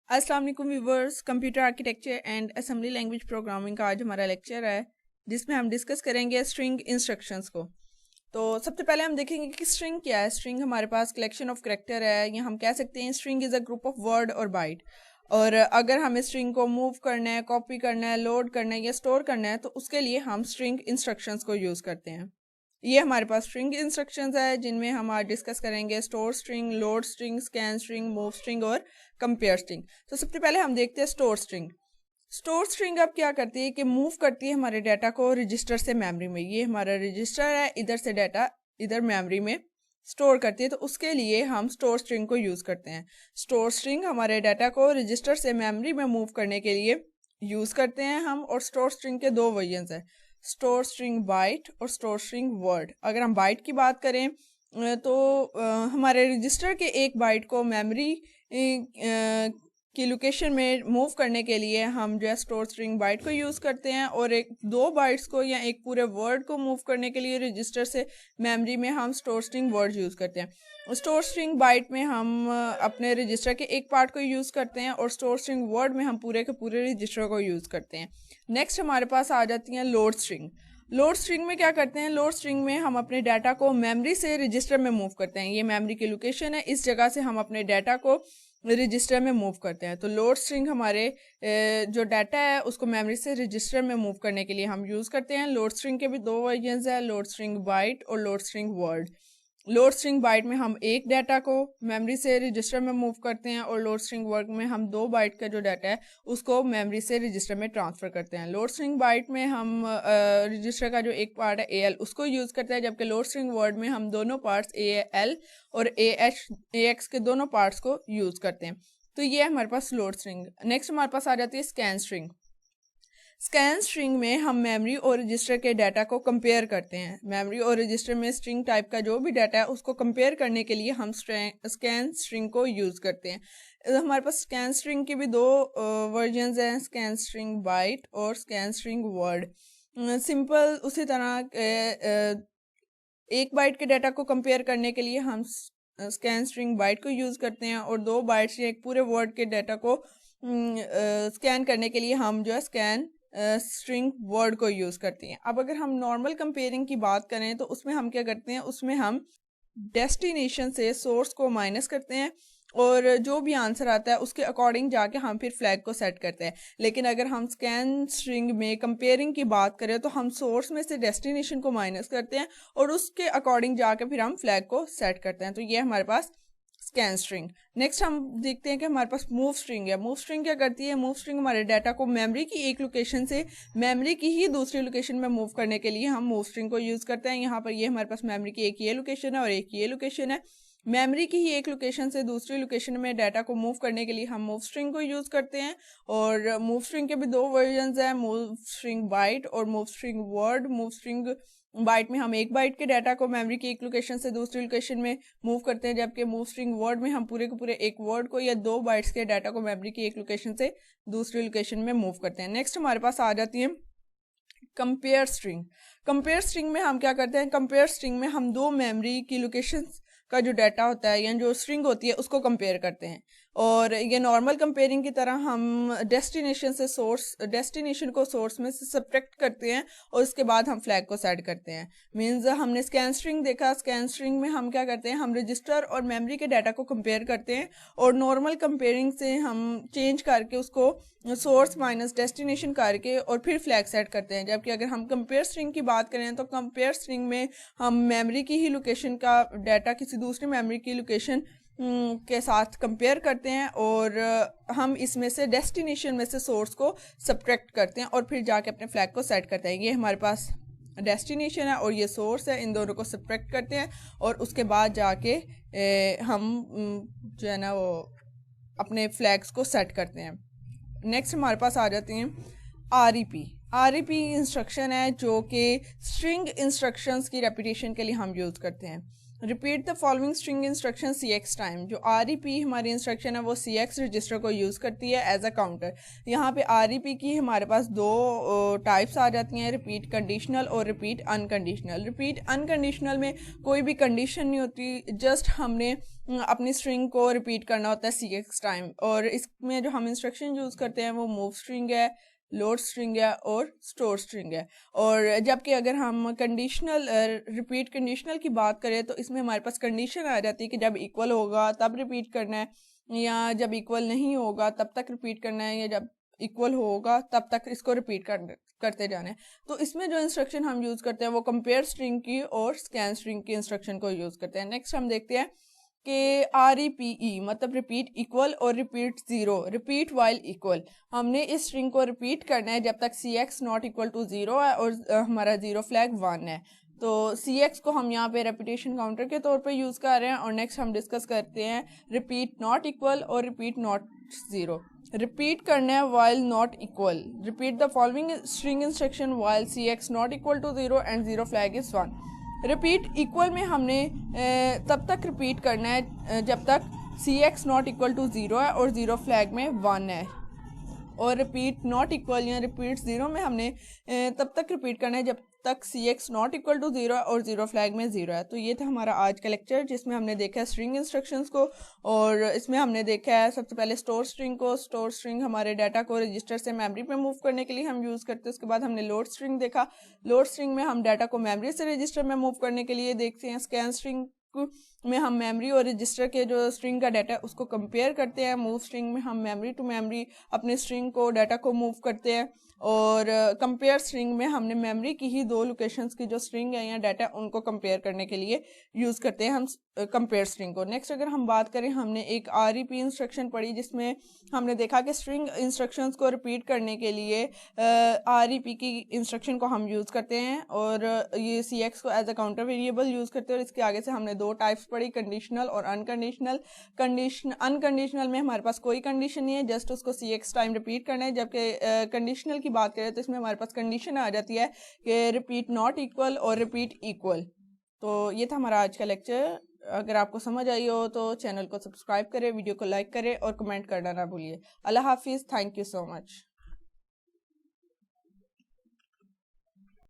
अस्सलाम वालेकुम viewers. Computer architecture and assembly language programming का आज हमारा लेक्चर है जिसमें हम डिस्कस करेंगे स्ट्रिंग इंस्ट्रक्शंस को। तो सबसे पहले हम देखेंगे कि स्ट्रिंग क्या है। स्ट्रिंग हमारे पास कलेक्शन ऑफ कैरेक्टर है, या हम कह सकते हैं string is a group of word और बाइट। और अगर हमें स्ट्रिंग को मूव करना है, कॉपी करना है, लोड करना है या स्टोर करना है तो उसके लिए हम स्ट्रिंग इंस्ट्रक्शंस को यूज़ करते हैं। ये हमारे पास स्ट्रिंग इंस्ट्रक्शंस है जिनमें हम आज डिस्कस करेंगे store string, load string, scan string, move string और कंपेयर स्ट्रिंग। तो सबसे पहले हम देखते हैं स्टोर स्ट्रिंग। स्टोर स्ट्रिंग अब क्या करती है कि मूव करती है हमारे डाटा को रजिस्टर से मेमोरी में। ये हमारा रजिस्टर है, इधर से डाटा इधर मेमोरी में स्टोर करती है, तो उसके लिए हम स्टोर स्ट्रिंग को यूज़ करते हैं। स्टोर स्ट्रिंग हमारे डाटा को रजिस्टर से मेमोरी में मूव करने के लिए यूज़ करते हैं हम। और स्टोर स्ट्रिंग के दो वर्जन्स हैं, स्टोर स्ट्रिंग बाइट और स्टोर स्ट्रिंग वर्ड। अगर हम बाइट की बात करें तो हमारे रजिस्टर के एक बाइट को मेमोरी की लोकेशन में मूव करने के लिए हम जो है स्टोर स्ट्रिंग बाइट को यूज़ करते हैं, और एक दो बाइट्स को या एक पूरे वर्ड को मूव करने के लिए रजिस्टर से मेमोरी में हम स्टोर स्ट्रिंग वर्ड यूज़ करते हैं। स्टोर स्ट्रिंग बाइट में हम अपने रजिस्टर के एक पार्ट को यूज़ करते हैं, और स्टोर स्ट्रिंग वर्ड में हम पूरे के पूरे रजिस्टर को यूज़ करते हैं। नेक्स्ट हमारे पास आ जाती हैं लोड स्ट्रिंग। लोड स्ट्रिंग में क्या करते हैं, लोड स्ट्रिंग में हम अपने डाटा को मेमोरी से रजिस्टर में मूव करते हैं। ये मेमोरी की लोकेशन है, इस जगह से हम अपने डाटा को रजिस्टर में मूव करते हैं। तो लोड स्ट्रिंग हमारे जो डाटा है उसको मेमोरी से रजिस्टर में मूव करने के लिए हम यूज़ करते हैं। लोड स्ट्रिंग के भी दो वर्जन्स हैं, लोड स्ट्रिंग बाइट और load string word. Load string byte में हम एक डाटा को मेमोरी से रजिस्टर में मूव करते हैं, और लोड स्ट्रिंग वर्ड में हम दो बाइट का जो डाटा है उसको मेमोरी से रजिस्टर में ट्रांसफ़र करते हैं। लोड स्ट्रिंग बाइट में हम रजिस्टर का जो एक पार्ट है AL उसको यूज़ करते हैं, जबकि लोड स्ट्रिंग वर्ड में हम दोनों पार्ट्स AL और AX के दोनों पार्ट्स को यूज़ करते हैं। तो ये हमारे पास लोड स्ट्रिंग। नेक्स्ट हमारे पास आ जाती है स्कैन स्ट्रिंग। स्कैन स्ट्रिंग में हम मेमोरी और रजिस्टर के डाटा को कंपेयर करते हैं। मेमोरी और रजिस्टर में स्ट्रिंग टाइप का जो भी डाटा है उसको कंपेयर करने के लिए हम स्कैन स्ट्रिंग को यूज़ करते हैं। हमारे पास स्कैन स्ट्रिंग के भी दो वर्जन्स हैं, स्कैन स्ट्रिंग बाइट और स्कैन स्ट्रिंग वर्ड। सिंपल उसी तरह एक बाइट के डाटा को कंपेयर करने के लिए हम स्कैन स्ट्रिंग बाइट को यूज़ करते हैं, और दो बाइट्स या एक पूरे वर्ड के डाटा को स्कैन करने के लिए हम जो है स्कैन स्ट्रिंग वर्ड को यूज़ करती हैं। अब अगर हम नॉर्मल कंपेयरिंग की बात करें तो उसमें हम क्या करते हैं, उसमें हम डेस्टिनेशन से सोर्स को माइनस करते हैं, और जो भी आंसर आता है उसके अकॉर्डिंग जाके हम फिर फ्लैग को सेट करते हैं। लेकिन अगर हम स्कैन स्ट्रिंग में कंपेयरिंग की बात करें तो हम सोर्स में से डेस्टिनेशन को माइनस करते हैं, और उसके अकॉर्डिंग जाके फिर हम फ्लैग को सेट करते हैं। तो ये हमारे पास स्कैन स्ट्रिंग। नेक्स्ट हम देखते हैं कि हमारे पास मूव स्ट्रिंग है। मूव स्ट्रिंग क्या करती है, मूव स्ट्रिंग हमारे डाटा को मेमोरी की एक लोकेशन से मेमोरी की ही दूसरी लोकेशन में मूव करने के लिए हम मूव स्ट्रिंग को यूज़ करते हैं। यहाँ पर ये हमारे पास मेमोरी की एक ये लोकेशन है और एक ये लोकेशन है। मेमोरी की ही एक लोकेशन से दूसरी लोकेशन में डाटा को मूव करने के लिए हम मूव स्ट्रिंग को यूज़ करते हैं। और मूव स्ट्रिंग के भी दो वर्जन्स हैं, मूव स्ट्रिंग बाइट और move string word. Move string byte में हम एक बाइट के डाटा को मेमोरी की एक लोकेशन से दूसरी लोकेशन में मूव करते हैं, जबकि मूव स्ट्रिंग वर्ड में हम पूरे के पूरे एक वर्ड को या दो बाइट्स के डाटा को मेमोरी की एक लोकेशन से दूसरी लोकेशन में मूव करते हैं। नेक्स्ट हमारे पास आ जाती है कंपेयर स्ट्रिंग। कंपेयर स्ट्रिंग में हम क्या करते हैं, कंपेयर स्ट्रिंग में हम दो मेमोरी की लोकेशन का जो डाटा होता है या जो स्ट्रिंग होती है उसको कंपेयर करते हैं। और ये नॉर्मल कंपेयरिंग की तरह हम डेस्टिनेशन को सोर्स में से सब्ट्रैक्ट करते हैं, और उसके बाद हम फ्लैग को सेट करते हैं। मींस हमने स्कैन स्ट्रिंग देखा, स्कैन स्ट्रिंग में हम क्या करते हैं, हम रजिस्टर और मेमोरी के डाटा को कंपेयर करते हैं, और नॉर्मल कंपेयरिंग से हम चेंज करके उसको सोर्स माइनस डेस्टिनेशन करके और फिर फ्लैग सेट करते हैं। जबकि अगर हम कंपेयर स्ट्रिंग की बात करें तो कंपेयर स्ट्रिंग में हम मेमोरी की ही लोकेशन का डाटा किसी दूसरी मेमोरी की लोकेशन के साथ कंपेयर करते हैं, और हम इसमें से डेस्टिनेशन में से सोर्स को सब्ट्रैक्ट करते हैं और फिर जाके अपने फ्लैग को सेट करते हैं। ये हमारे पास डेस्टिनेशन है और ये सोर्स है, इन दोनों को सब्ट्रैक्ट करते हैं और उसके बाद जाके हम जो है ना वो अपने फ्लैग्स को सेट करते हैं। नेक्स्ट हमारे पास आ जाती हैं REP। REP इंस्ट्रक्शन है जो कि स्ट्रिंग इंस्ट्रक्शंस की रेपिटेशन के लिए हम यूज़ करते हैं। Repeat the following string instruction CX time. जो REP हमारी इंस्ट्रक्शन है वो CX रजिस्टर को यूज़ करती है एज अ काउंटर। यहाँ पे REP की हमारे पास दो टाइप्स आ जाती हैं, रिपीट कंडीशनल और रिपीट अनकंडीशनल। रिपीट अनकंडीशनल में कोई भी कंडीशन नहीं होती, जस्ट हमने अपनी स्ट्रिंग को रिपीट करना होता है CX टाइम। और इसमें जो हम इंस्ट्रक्शन यूज़ करते हैं वो मूव स्ट्रिंग है, लोड स्ट्रिंग है और स्टोर स्ट्रिंग है। और जबकि अगर हम कंडीशनल रिपीट कंडीशनल की बात करें तो इसमें हमारे पास कंडीशन आ जाती है कि जब इक्वल होगा तब रिपीट करना है, या जब इक्वल नहीं होगा तब तक रिपीट करना है, या जब इक्वल होगा तब तक इसको रिपीट करते जाना है। तो इसमें जो इंस्ट्रक्शन हम यूज़ करते हैं वो कंपेयर स्ट्रिंग की और स्कैन स्ट्रिंग की इंस्ट्रक्शन को यूज़ करते हैं। नेक्स्ट हम देखते हैं कि REPE मतलब रिपीट इक्वल और repeat zero, repeat while equal. हमने इस स्ट्रिंग को रिपीट करना है जब तक CX not equal to zero है और हमारा ज़ीरो फ्लैग 1 है। तो CX को हम यहाँ पे रेपिटेशन काउंटर के तौर पे यूज़ कर रहे हैं। और नेक्स्ट हम डिस्कस करते हैं रिपीट नॉट इक्वल और रिपीट नॉट ज़ीरो। रिपीट करना है while not equal. Repeat the following string instruction while CX not equal to zero and zero flag is 1। Repeat equal में हमने तब तक रिपीट करना है जब तक CX not equal to zero है और ज़ीरो फ्लैग में 1 है। और रिपीट नॉट इक्वल या रिपीट ज़ीरो में हमने तब तक रिपीट करना है जब तक CX not equal to zero है और ज़ीरो फ्लैग में 0 है। तो ये था हमारा आज का लेक्चर जिसमें हमने देखा है स्ट्रिंग इंस्ट्रक्शंस को। और इसमें हमने देखा है सबसे पहले स्टोर स्ट्रिंग को। स्टोर स्ट्रिंग हमारे डाटा को रजिस्टर से मेमोरी पे मूव करने के लिए हम यूज़ करते हैं। उसके बाद हमने लोड स्ट्रिंग देखा। लोड स्ट्रिंग में हम डाटा को मेमोरी से रजिस्टर में मूव करने के लिए देखते हैं। स्कैन स्ट्रिंग में हम मेमोरी और रजिस्टर के जो स्ट्रिंग का डाटा है उसको कंपेयर करते हैं। मूव स्ट्रिंग में हम मेमोरी टू मेमोरी अपने स्ट्रिंग को डाटा को मूव करते हैं। और कंपेयर स्ट्रिंग में हमने मेमोरी की ही दो लोकेशंस की जो स्ट्रिंग है या डाटा उनको कंपेयर करने के लिए यूज़ करते हैं हम कंपेयर स्ट्रिंग को। नेक्स्ट अगर हम बात करें, हमने एक REP इंस्ट्रक्शन पढ़ी जिसमें हमने देखा कि स्ट्रिंग इंस्ट्रक्शंस को रिपीट करने के लिए REP की इंस्ट्रक्शन को हम यूज़ करते हैं और ये CX को as a counter variable use करते हैं। और इसके आगे से हमने दो टाइप्स पढ़ी, कंडीशनल और अनकंडीशनल। अनकंडीशनल में हमारे पास कोई कंडीशन नहीं है, जस्ट उसको CX टाइम रिपीट करना है। जबकि कंडीशनल की बात करें तो इसमें हमारे पास कंडीशन आ जाती है कि रिपीट नॉट इक्वल और रिपीट इक्वल। तो ये था हमारा आज का लेक्चर। अगर आपको समझ आई हो तो चैनल को सब्सक्राइब करें, वीडियो को लाइक करें और कमेंट करना ना भूलिए। अल्लाह हाफिज़। Thank you so much.